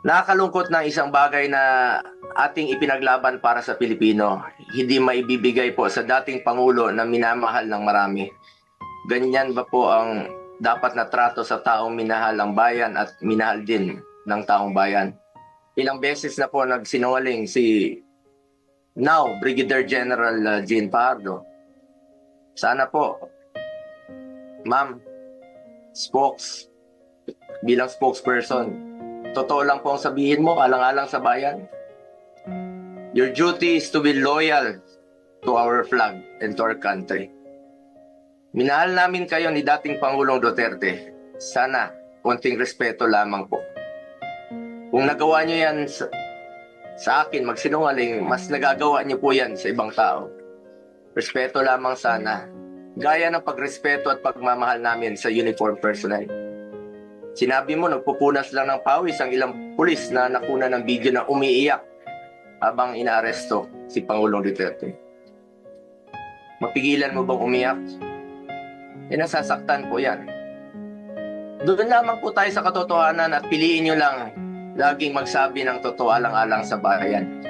Nakakalungkot na isang bagay na ating ipinaglaban para sa Pilipino, hindi maibibigay po sa dating Pangulo na minamahal ng marami. Ganyan ba po ang dapat na trato sa taong minahal ang bayan at minahal din ng taong bayan? Ilang beses na po nagsinungaling si now Brigadier General Jean Pardo. Sana po, ma'am, bilang spokesperson, totoo lang po ang sabihin mo, alang-alang sa bayan. Your duty is to be loyal to our flag and to our country. Minahal namin kayo ni dating Pangulong Duterte. Sana, konting respeto lamang po. Kung nagawa niyo yan sa akin, magsinungaling, mas nagagawa niyo po yan sa ibang tao. Respeto lamang sana. Gaya ng pagrespeto at pagmamahal namin sa uniform personnel. Sinabi mo, nagpupunas lang ng pawis ang ilang pulis na nakuna ng video na umiiyak habang inaaresto si Pangulong Duterte. Mapigilan mo bang umiyak? Nasasaktan po yan. Doon lamang po tayo sa katotohanan at piliin nyo lang laging magsabi ng totoo alang-alang sa bayan.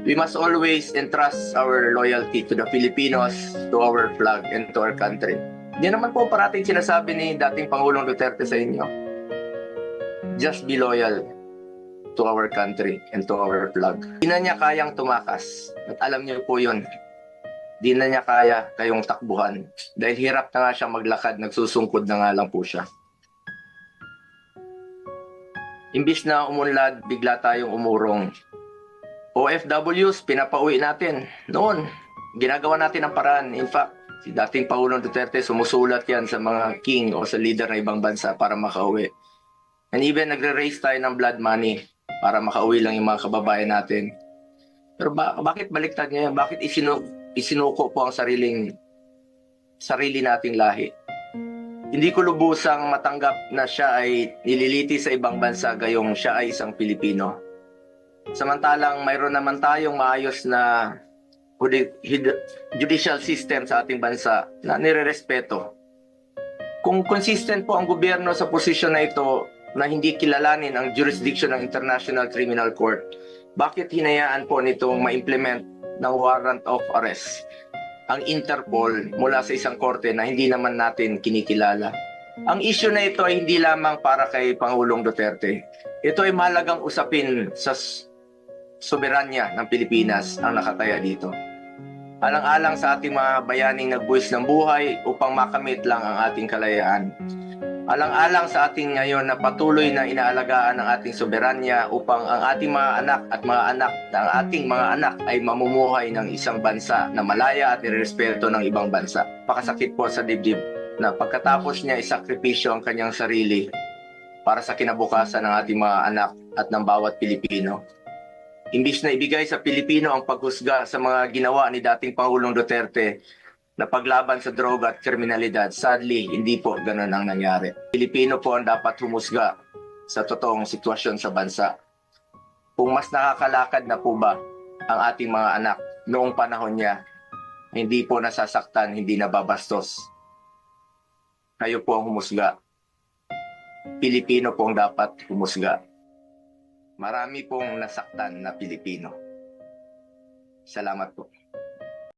We must always entrust our loyalty to the Filipinos, to our flag, and to our country. Di naman po parating sinasabi ni dating Pangulong Duterte sa inyo. Just be loyal to our country and to our flag. Di na niya kayang tumakas. At alam niyo po yun. Di na niya kaya kayong takbuhan. Dahil hirap na nga siya maglakad, nagsusungkod na nga lang po siya. Imbis na umunlad, bigla tayong umurong. OFWs, pinapauwi natin. Noon, ginagawa natin ang paraan. In fact, si dating Pangulong Duterte, sumusulat yan sa mga king o sa leader ng ibang bansa para makauwi. And even nagre-raise tayo ng blood money para makauwi lang yung mga kababayan natin. Pero bakit baliktad niya yan? Bakit isinuko po ang sarili nating lahi? Hindi ko lubusang matanggap na siya ay nililiti sa ibang bansa gayong siya ay isang Pilipino. Samantalang mayroon naman tayong maayos na judicial system sa ating bansa na nirerespeto. Kung consistent po ang gobyerno sa posisyon na ito na hindi kilalanin ang jurisdiction ng International Criminal Court, bakit hinayaan po nitong ma-implement ng warrant of arrest ang Interpol mula sa isang korte na hindi naman natin kinikilala? Ang issue na ito ay hindi lamang para kay Pangulong Duterte. Ito ay mahalagang usapin sa soberanya ng Pilipinas ang nakataya dito. Alang-alang sa ating mga bayaning nagbuwis ng buhay upang makamit lang ang ating kalayaan. Alang-alang sa ating ngayon na patuloy na inaalagaan ang ating soberanya upang ang ating mga anak at mga anak ng ating mga anak ay mamumuhay ng isang bansa na malaya at nirespeto ng ibang bansa. Pakasakit po sa dibdib na pagkatapos niya isakripisyo ang kanyang sarili para sa kinabukasan ng ating mga anak at ng bawat Pilipino. Imbis na ibigay sa Pilipino ang paghusga sa mga ginawa ni dating Pangulong Duterte na paglaban sa droga at kriminalidad, sadly, hindi po ganun ang nangyari. Pilipino po ang dapat humusga sa totoong sitwasyon sa bansa. Kung mas nakakalakad na po ba ang ating mga anak noong panahon niya, hindi po nasasaktan, hindi nababastos. Kayo po ang humusga. Pilipino po ang dapat humusga. Marami pong nasaktan na Pilipino. Salamat po.